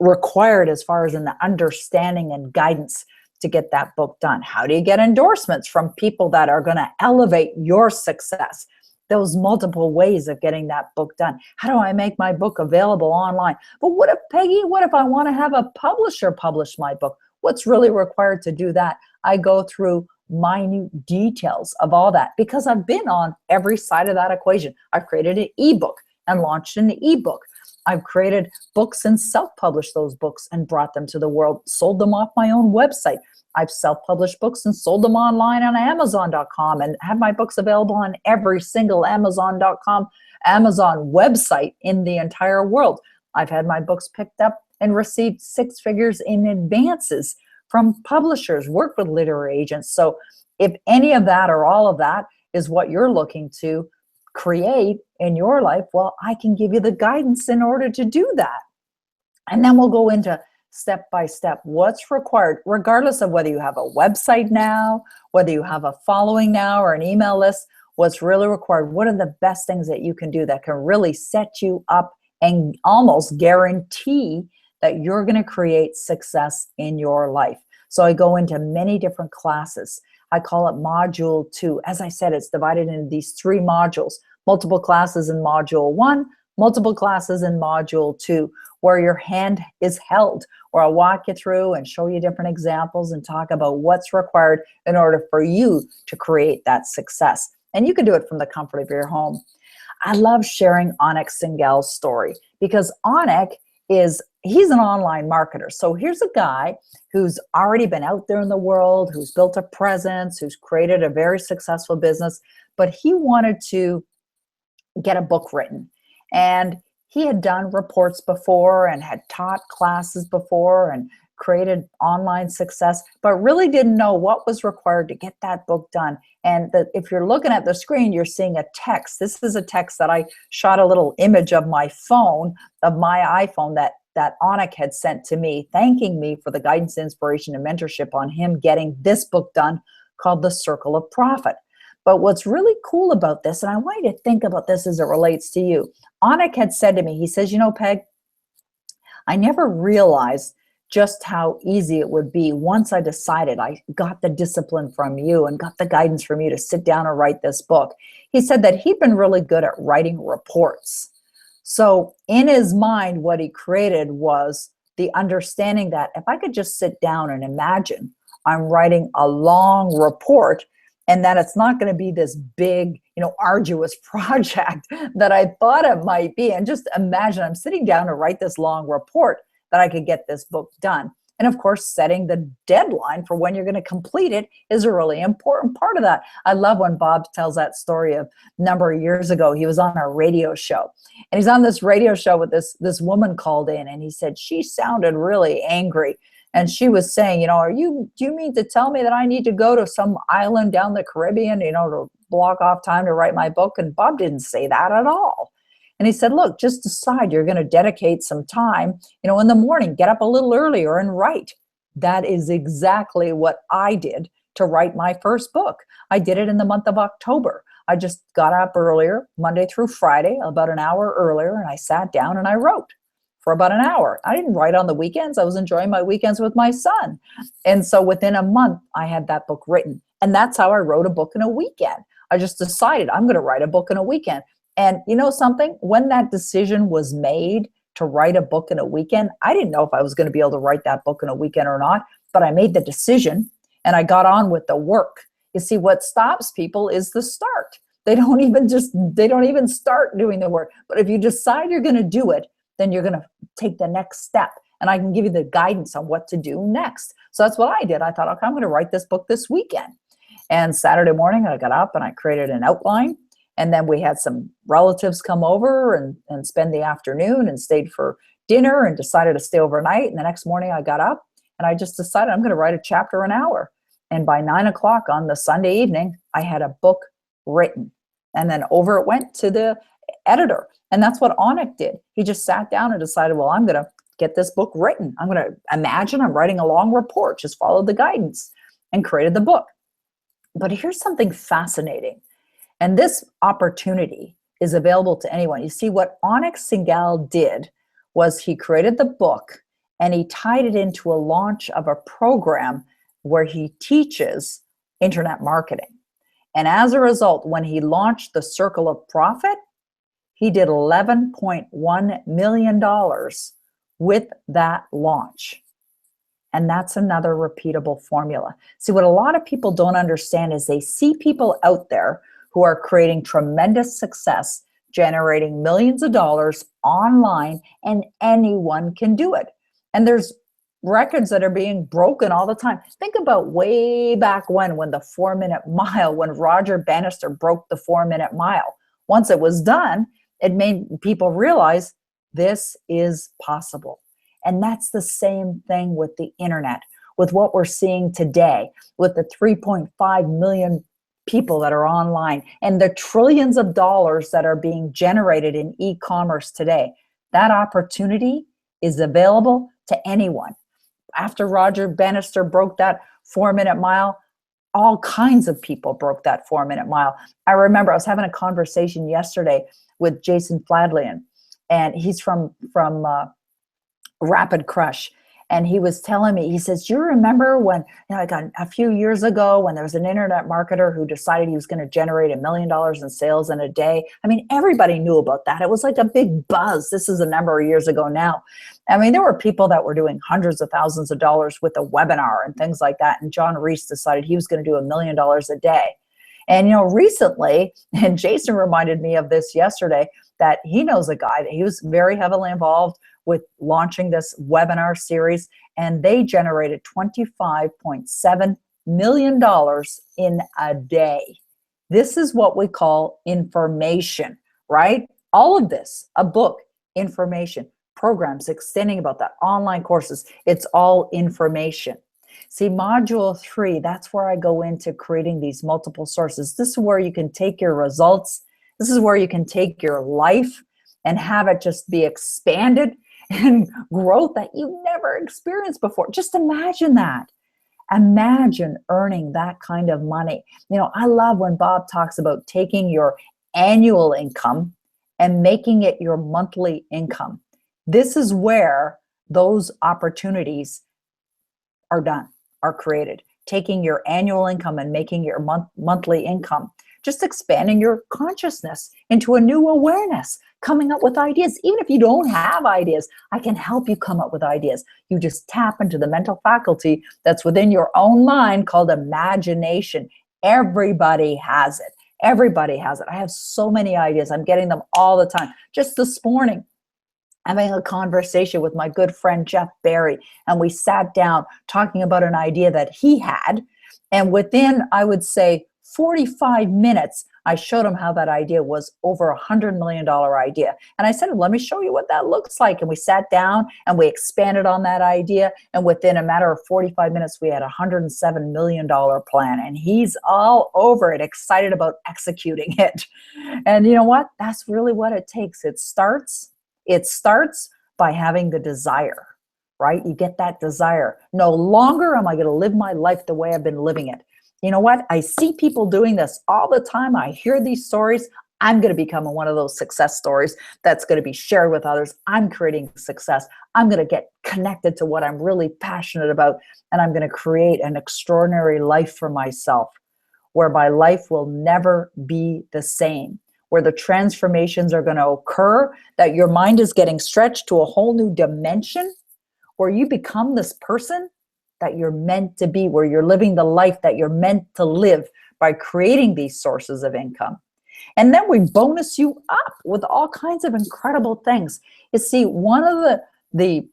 required as far as in the understanding and guidance to get that book done. How do you get endorsements from people that are going to elevate your success? Those multiple ways of getting that book done. How do I make my book available online? But what if, Peggy, what if I want to have a publisher publish my book? What's really required to do that? I go through minute details of all that, because I've been on every side of that equation. I've created an ebook and launched an ebook. I've created books and self-published those books and brought them to the world, sold them off my own website. I've self-published books and sold them online on Amazon.com and have my books available on every single Amazon.com, Amazon website in the entire world. I've had my books picked up and received 6 figures in advances from publishers, work with literary agents. So if any of that or all of that is what you're looking to create in your life, well, I can give you the guidance in order to do that. And then we'll go into step by step what's required, regardless of whether you have a website now, whether you have a following now or an email list. What's really required, what are the best things that you can do that can really set you up and almost guarantee that you're going to create success in your life. So I go into many different classes. I call it module 2. As I said, it's divided into these 3 modules: multiple classes in module 1, multiple classes in module 2, where your hand is held, where I'll walk you through and show you different examples and talk about what's required in order for you to create that success. And you can do it from the comfort of your home. I love sharing Anik Singh's story, because Anik he's an online marketer. So here's a guy who's already been out there in the world, who's built a presence, who's created a very successful business, but he wanted to get a book written. And he had done reports before and had taught classes before and created online success, but really didn't know what was required to get that book done. And if you're looking at the screen, you're seeing a text. This is a text that I shot a little image of my phone, of my iPhone, that Anik had sent to me, thanking me for the guidance, inspiration, and mentorship on him getting this book done, called The Circle of Profit. But what's really cool about this, and I want you to think about this as it relates to you, Anik had said to me, he says, you know, Peg, I never realized just how easy it would be once I decided, I got the discipline from you and got the guidance from you to sit down and write this book. He said that he'd been really good at writing reports. So in his mind, what he created was the understanding that if I could just sit down and imagine I'm writing a long report, and that it's not going to be this big, arduous project that I thought it might be. And just imagine I'm sitting down to write this long report, that I could get this book done. And of course, setting the deadline for when you're going to complete it is a really important part of that. I love when Bob tells that story of a number of years ago. He was on a radio show, and he's on this radio show with this woman called in, and he said she sounded really angry. And she was saying, do you mean to tell me that I need to go to some island down the Caribbean, to block off time to write my book? And Bob didn't say that at all. And he said, look, just decide you're going to dedicate some time, in the morning, get up a little earlier and write. That is exactly what I did to write my first book. I did it in the month of October. I just got up earlier, Monday through Friday, about an hour earlier, and I sat down and I wrote for about an hour. I didn't write on the weekends. I was enjoying my weekends with my son. And so within a month, I had that book written. And that's how I wrote a book in a weekend. I just decided I'm going to write a book in a weekend. And you know something? When that decision was made to write a book in a weekend, I didn't know if I was going to be able to write that book in a weekend or not, but I made the decision and I got on with the work. You see, what stops people is the start. They don't even start doing the work. But if you decide you're going to do it, then you're going to take the next step. And I can give you the guidance on what to do next. So that's what I did. I thought, okay, I'm going to write this book this weekend. And Saturday morning, I got up and I created an outline. And then we had some relatives come over and spend the afternoon and stayed for dinner and decided to stay overnight. And the next morning I got up and I just decided I'm going to write a chapter an hour. And by 9 o'clock on the Sunday evening, I had a book written. And then over it went to the editor. And that's what Onik did. He just sat down and decided, well, I'm going to get this book written. I'm going to imagine I'm writing a long report, just followed the guidance and created the book. But here's something fascinating. And this opportunity is available to anyone. You see, what Onik Singal did was he created the book and he tied it into a launch of a program where he teaches internet marketing. And as a result, when he launched the Circle of Profit, he did $11.1 million with that launch. And that's another repeatable formula. See, what a lot of people don't understand is they see people out there who are creating tremendous success, generating millions of dollars online, and anyone can do it. And there's records that are being broken all the time. Think about way back when the 4-minute mile, when Roger Bannister broke the 4-minute mile. Once it was done, it made people realize this is possible. And that's the same thing with the internet, with what we're seeing today, with the 3.5 million people that are online and the trillions of dollars that are being generated in e-commerce today. That opportunity is available to anyone. After Roger Bannister broke that 4-minute mile, all kinds of people broke that 4-minute mile. I remember I was having a conversation yesterday with Jason Fladlian, and he's from Rapid Crush. And he was telling me, he says, do you remember when, like a few years ago when there was an internet marketer who decided he was going to generate $1 million in sales in a day? I mean, everybody knew about that. It was like a big buzz. This is a number of years ago now. I mean, there were people that were doing hundreds of thousands of dollars with a webinar and things like that. And John Reese decided he was going to do $1 million a day. And, recently, and Jason reminded me of this yesterday, that he knows a guy that he was very heavily involved with launching this webinar series, and they generated $25.7 million in a day. This is what we call information, right? All of this, a book, information, programs, extending about that, online courses, it's all information. See, module 3, that's where I go into creating these multiple sources. This is where you can take your results. This is where you can take your life and have it just be expanded and growth that you've never experienced before. Just imagine that. Imagine earning that kind of money. I love when Bob talks about taking your annual income and making it your monthly income. This is where those opportunities are done, are created. Taking your annual income and making your monthly income. just expanding your consciousness into a new awareness, coming up with ideas. Even if you don't have ideas, I can help you come up with ideas. You just tap into the mental faculty that's within your own mind called imagination. Everybody has it. Everybody has it. I have so many ideas. I'm getting them all the time. Just this morning, having a conversation with my good friend Jeff Barry, and we sat down talking about an idea that he had. And within, I would say, 45 minutes, I showed him how that idea was over $100 million idea. And I said, let me show you what that looks like. And we sat down and we expanded on that idea. And within a matter of 45 minutes, we had a $107 million plan. And he's all over it, excited about executing it. And you know what? That's really what it takes. It starts by having the desire, right? You get that desire. No longer am I going to live my life the way I've been living it. You know what? I see people doing this all the time. I hear these stories. I'm going to become one of those success stories that's going to be shared with others. I'm creating success. I'm going to get connected to what I'm really passionate about, and I'm going to create an extraordinary life for myself, whereby life will never be the same, where the transformations are going to occur, that your mind is getting stretched to a whole new dimension, where you become this person that you're meant to be, where you're living the life that you're meant to live by creating these sources of income. And then we bonus you up with all kinds of incredible things. You see, one of the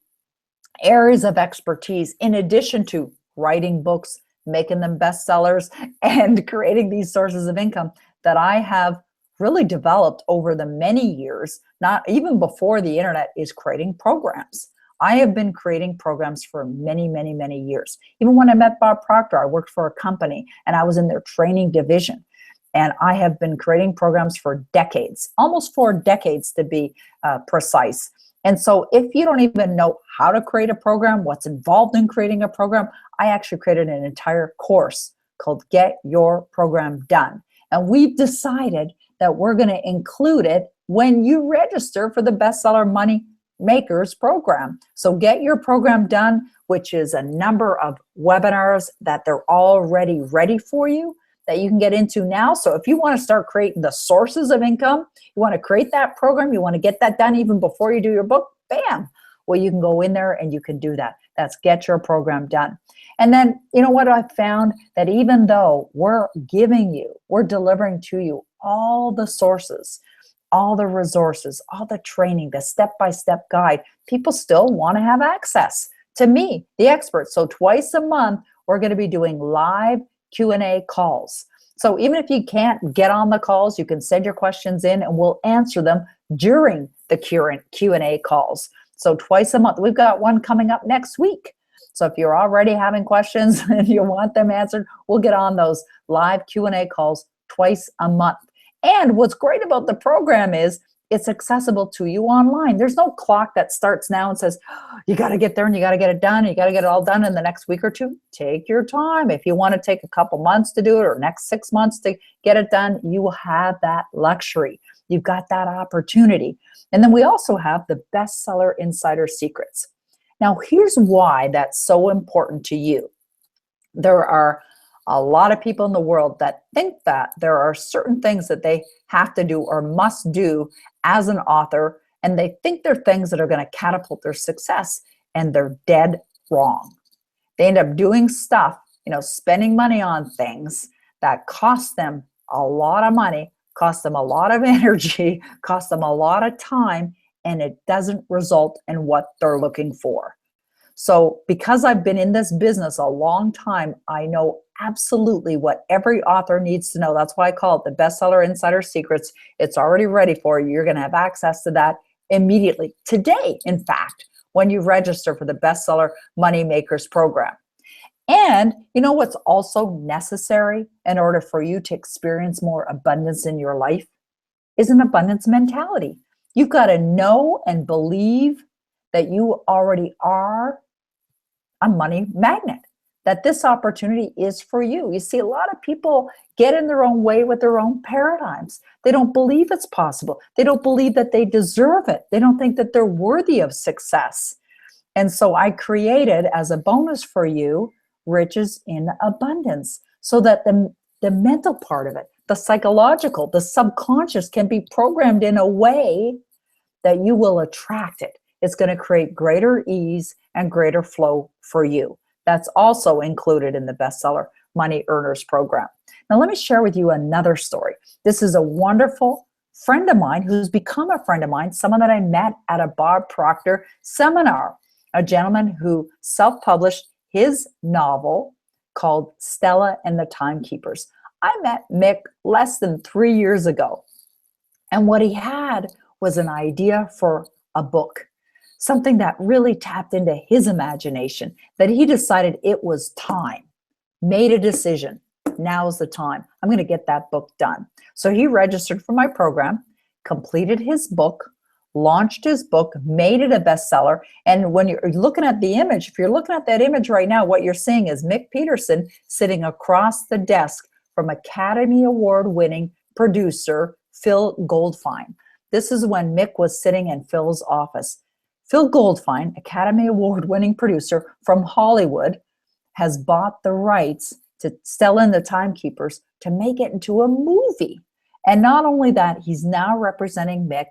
areas of expertise, in addition to writing books, making them bestsellers, and creating these sources of income, that I have really developed over the many years, not even before the internet, is creating programs. I have been creating programs for many, many, many years. Even when I met Bob Proctor, I worked for a company and I was in their training division. And I have been creating programs for decades, almost 4 decades to be precise. And so if you don't even know how to create a program, what's involved in creating a program, I actually created an entire course called Get Your Program Done. And we've decided that we're going to include it when you register for the Bestseller Money Makers program. So Get Your Program Done, which is a number of webinars that they're already ready for you, that you can get into now. So if you want to start creating the sources of income, you want to create that program, you want to get that done even before you do your book, bam, well, you can go in there and you can do that. That's Get Your Program Done. And then, you know what I've found? That even though we're delivering to you all the sources, all the resources, all the training, the step-by-step guide, people still want to have access to me, the expert. So twice a month, we're going to be doing live Q&A calls. So even if you can't get on the calls, you can send your questions in and we'll answer them during the Q&A calls. So twice a month. We've got one coming up next week. So if you're already having questions and you want them answered, we'll get on those live Q&A calls twice a month. And what's great about the program is it's accessible to you online. There's no clock that starts now and says, oh, you got to get there and you got to get it done. You got to get it all done in the next week or two. Take your time. If you want to take a couple months to do it or next 6 months to get it done, you will have that luxury. You've got that opportunity. And then we also have the Bestseller Insider Secrets. Now, here's why that's so important to you. There are a lot of people in the world that think that there are certain things that they have to do or must do as an author, and they think they're things that are going to catapult their success, and they're dead wrong. They end up doing stuff, spending money on things that cost them a lot of money, cost them a lot of energy, cost them a lot of time, and it doesn't result in what they're looking for. So because I've been in this business a long time, I know absolutely what every author needs to know. That's why I call it the Bestseller Insider Secrets. It's already ready for you. You're going to have access to that immediately. Today, in fact, when you register for the Bestseller Money Makers program. And you know what's also necessary in order for you to experience more abundance in your life is an abundance mentality. You've got to know and believe that you already are a money magnet, that this opportunity is for you. You see, a lot of people get in their own way with their own paradigms. They don't believe it's possible. They don't believe that they deserve it. They don't think that they're worthy of success. And so I created, as a bonus for you, Riches in Abundance, so that the mental part of it, the psychological, the subconscious can be programmed in a way that you will attract it. It's going to create greater ease and greater flow for you. That's also included in the Bestseller Money Earners program. Now, let me share with you another story. This is a wonderful friend of mine who's become a friend of mine, someone that I met at a Bob Proctor seminar, a gentleman who self-published his novel called Stella and the Timekeepers. I met Mick less than 3 years ago, and what he had was an idea for a book, something that really tapped into his imagination, that he decided it was time, made a decision. Now's the time. I'm going to get that book done. So he registered for my program, completed his book, launched his book, made it a bestseller. And when you're looking at the image, if you're looking at that image right now, what you're seeing is Mick Peterson sitting across the desk from Academy Award winning producer Phil Goldfine. This is when Mick was sitting in Phil's office. Phil Goldfine, Academy Award winning producer from Hollywood, has bought the rights to Stella and the Timekeepers to make it into a movie. And not only that, he's now representing Mick.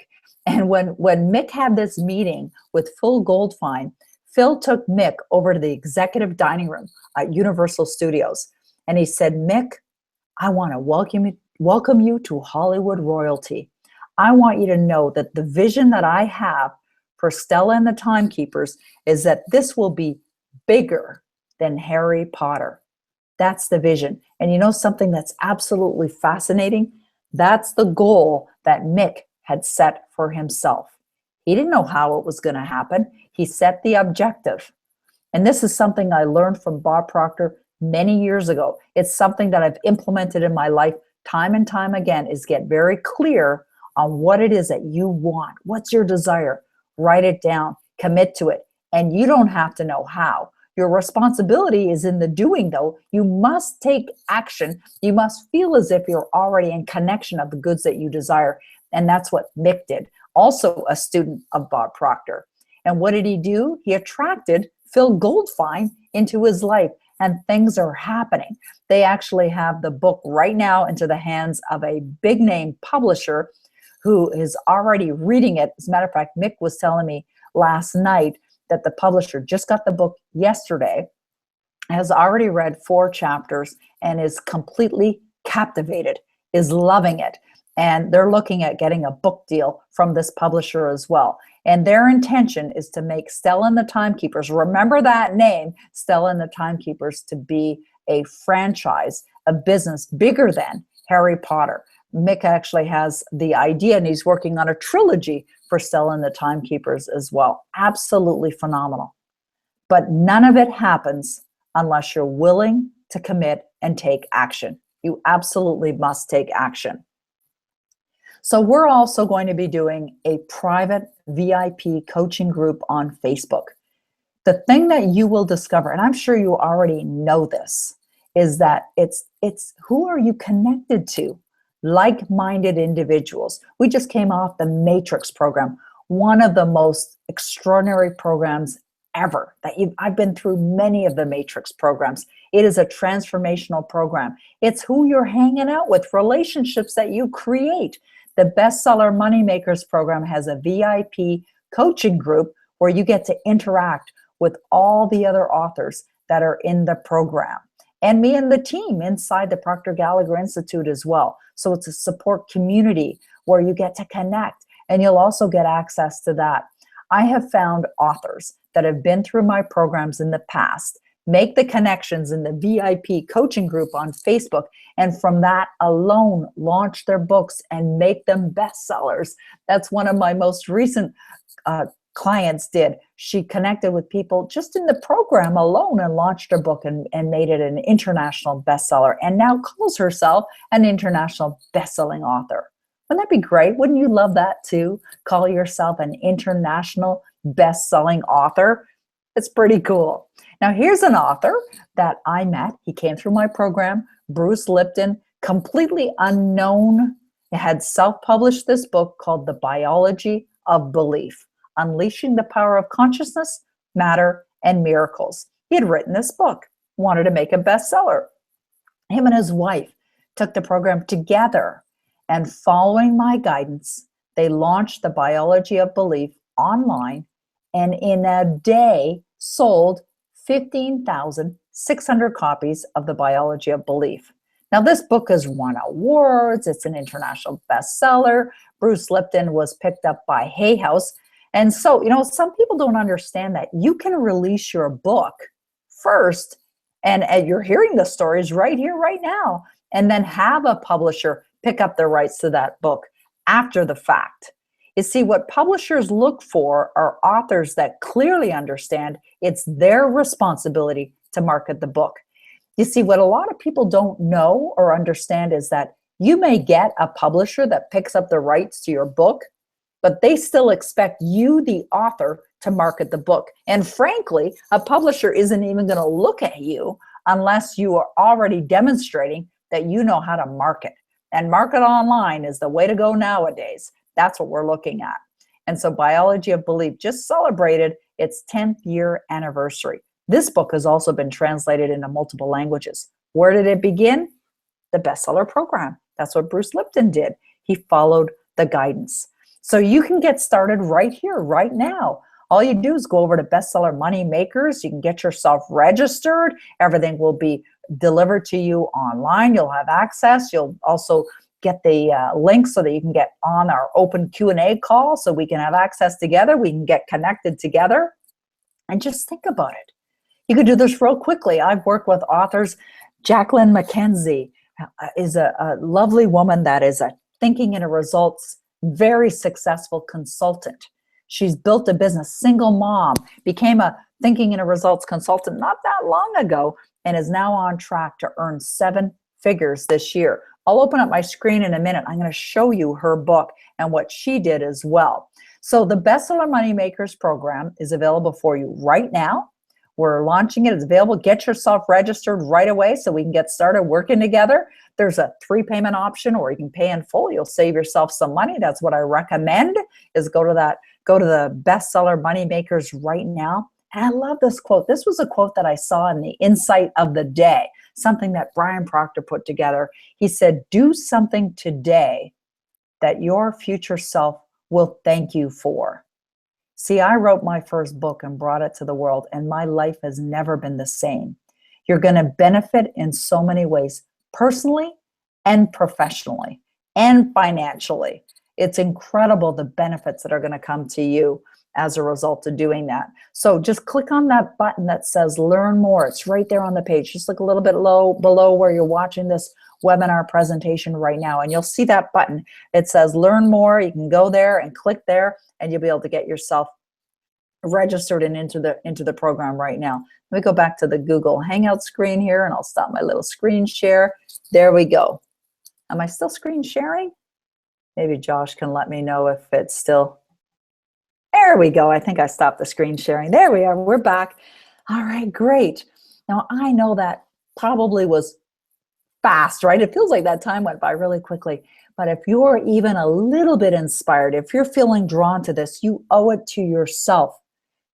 And when Mick had this meeting with Phil Goldfine, Phil took Mick over to the executive dining room at Universal Studios. And he said, Mick, I want to welcome you to Hollywood royalty. I want you to know that the vision that I have for Stella and the Timekeepers is that this will be bigger than Harry Potter. That's the vision. And you know something that's absolutely fascinating? That's the goal that Mick had set for himself. He didn't know how it was going to happen. He set the objective. And this is something I learned from Bob Proctor many years ago. It's something that I've implemented in my life time and time again, is get very clear on what it is that you want. What's your desire? Write it down, commit to it. And you don't have to know how. Your responsibility is in the doing, though. You must take action. You must feel as if you're already in connection of the goods that you desire. And that's what Mick did, also a student of Bob Proctor. And what did he do? He attracted Phil Goldfine into his life, and things are happening. They actually have the book right now into the hands of a big name publisher who is already reading it. As a matter of fact, Mick was telling me last night that the publisher just got the book yesterday, has already read 4 chapters, and is completely captivated, is loving it. And they're looking at getting a book deal from this publisher as well. And their intention is to make Stella and the Timekeepers, remember that name, Stella and the Timekeepers, to be a franchise, a business bigger than Harry Potter. Mick actually has the idea, and he's working on a trilogy for Stella and the Timekeepers as well. Absolutely phenomenal. But none of it happens unless you're willing to commit and take action. You absolutely must take action. So we're also going to be doing a private VIP coaching group on Facebook. The thing that you will discover, and I'm sure you already know this, is that it's who are you connected to? Like-minded individuals. We just came off the Matrix program, one of the most extraordinary programs ever. I've been through many of the Matrix programs. It is a transformational program. It's who you're hanging out with, relationships that you create. The Bestseller Moneymakers program has a VIP coaching group where you get to interact with all the other authors that are in the program, and me and the team inside the Proctor Gallagher Institute as well. So it's a support community where you get to connect, and you'll also get access to that. I have found authors that have been through my programs in the past make the connections in the VIP coaching group on Facebook, and from that alone launch their books and make them bestsellers. That's one of my most recent clients did. She connected with people just in the program alone and launched her book and made it an international bestseller, and now calls herself an international bestselling author. Wouldn't that be great? Wouldn't you love that too? Call yourself an international best-selling author. It's pretty cool. Now here's an author that I met. He came through my program, Bruce Lipton, completely unknown. He had self-published this book called The Biology of Belief, Unleashing the Power of Consciousness, Matter, and Miracles. He had written this book, wanted to make a bestseller. Him and his wife took the program together, and following my guidance, they launched the Biology of Belief online, and in a day sold 15,600 copies of the Biology of Belief. Now, this book has won awards. It's an international bestseller. Bruce Lipton was picked up by Hay House. And so, some people don't understand that you can release your book first, and you're hearing the stories right here, right now, and then have a publisher pick up the rights to that book after the fact. You see, what publishers look for are authors that clearly understand it's their responsibility to market the book. You see, what a lot of people don't know or understand is that you may get a publisher that picks up the rights to your book, but they still expect you, the author, to market the book. And frankly, a publisher isn't even going to look at you unless you are already demonstrating that you know how to market. And market online is the way to go nowadays. That's what we're looking at. And so Biology of Belief just celebrated its 10th year anniversary. This book has also been translated into multiple languages. Where did it begin? The bestseller program. That's what Bruce Lipton did. He followed the guidance. So you can get started right here, right now. All you do is go over to Bestseller Money Makers. You can get yourself registered. Everything will be delivered to you online. You'll have access. You'll also get the link so that you can get on our open Q&A call so we can have access together. We can get connected together. And just think about it. You could do this real quickly. I've worked with authors. Jacqueline McKenzie is a lovely woman that is a thinking in a results, very successful consultant. She's built a business, single mom, became a thinking in a results consultant not that long ago, and is now on track to earn 7 figures this year. I'll open up my screen in a minute. I'm going to show you her book and what she did as well. So the Bestseller Money Makers program is available for you right now. We're launching it. It's available. Get yourself registered right away so we can get started working together. There's a 3-payment option, or you can pay in full. You'll save yourself some money. That's what I recommend, is go to the Bestseller Money Makers right now. And I love this quote. This was a quote that I saw in the Insight of the Day, something that Brian Proctor put together. He said, "Do something today that your future self will thank you for." See, I wrote my first book and brought it to the world, and my life has never been the same. You're going to benefit in so many ways, personally and professionally and financially. It's incredible the benefits that are going to come to you as a result of doing that. So just click on that button that says Learn More. It's right there on the page. Just look a little bit below where you're watching this webinar presentation right now, and you'll see that button. It says Learn More. You can go there and click there, and you'll be able to get yourself registered and into the program right now. Let me go back to the Google Hangout screen here, and I'll stop my little screen share. There we go. Am I still screen sharing? Maybe Josh can let me know if it's still. There we go. I think I stopped the screen sharing. There we are. We're back. All right, great. Now, I know that probably was fast, right? It feels like that time went by really quickly. But if you're even a little bit inspired, if you're feeling drawn to this, you owe it to yourself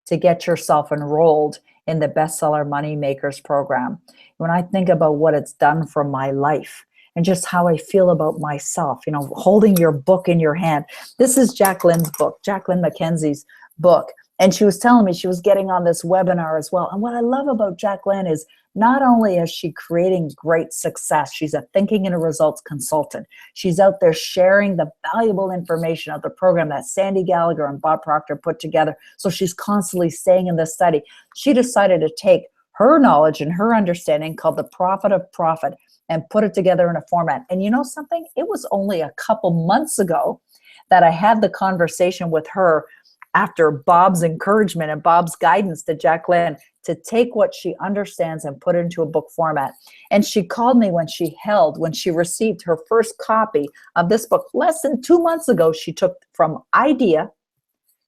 to get yourself enrolled in the Bestseller Money Makers program. When I think about what it's done for my life and just how I feel about myself, holding your book in your hand. This is Jacqueline's book, Jacqueline McKenzie's book. And she was telling me she was getting on this webinar as well. And what I love about Jacqueline is not only is she creating great success, she's a thinking and a results consultant. She's out there sharing the valuable information of the program that Sandy Gallagher and Bob Proctor put together. So she's constantly staying in this study. She decided to take her knowledge and her understanding, called the Profit of Profit, and put it together in a format. And you know something? It was only a couple months ago that I had the conversation with her after Bob's encouragement and Bob's guidance to Jacqueline to take what she understands and put it into a book format. And she called me when she received her first copy of this book less than 2 months ago. She took from idea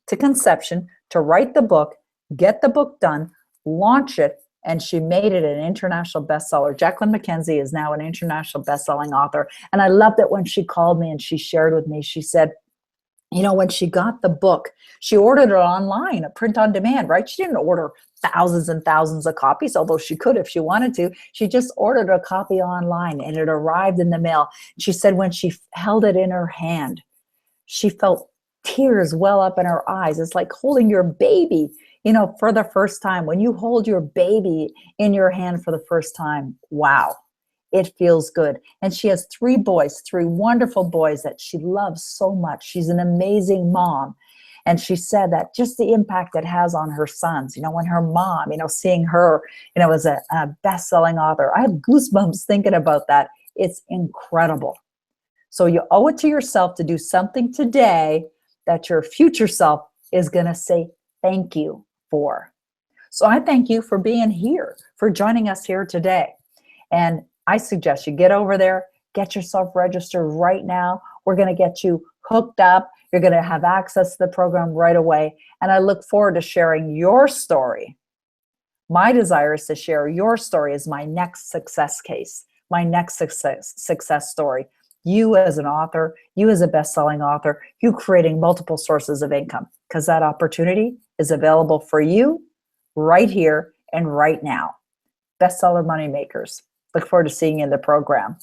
to conception to write the book, get the book done, launch it, and she made it an international bestseller. Jacqueline McKenzie is now an international bestselling author. And I loved it when she called me and she shared with me, she said, When she got the book, she ordered it online, a print on demand, right? She didn't order thousands and thousands of copies, although she could if she wanted to. She just ordered a copy online and it arrived in the mail. She said when she held it in her hand, she felt tears well up in her eyes. It's like holding your baby, for the first time. When you hold your baby in your hand for the first time, wow, it feels good. And she has 3 boys, 3 wonderful boys that she loves so much. She's an amazing mom. And she said that just the impact it has on her sons, when her mom, seeing her, as a best-selling author. I have goosebumps thinking about that. It's incredible. So you owe it to yourself to do something today that your future self is going to say thank you for. So I thank you for being here, for joining us here today. And I suggest you get over there, get yourself registered right now. We're going to get you hooked up. You're going to have access to the program right away. And I look forward to sharing your story. My desire is to share your story as my next success case, my next success story. You as an author, you as a best-selling author, you creating multiple sources of income, because that opportunity is available for you right here and right now. Bestseller Moneymakers. Look forward to seeing you in the program.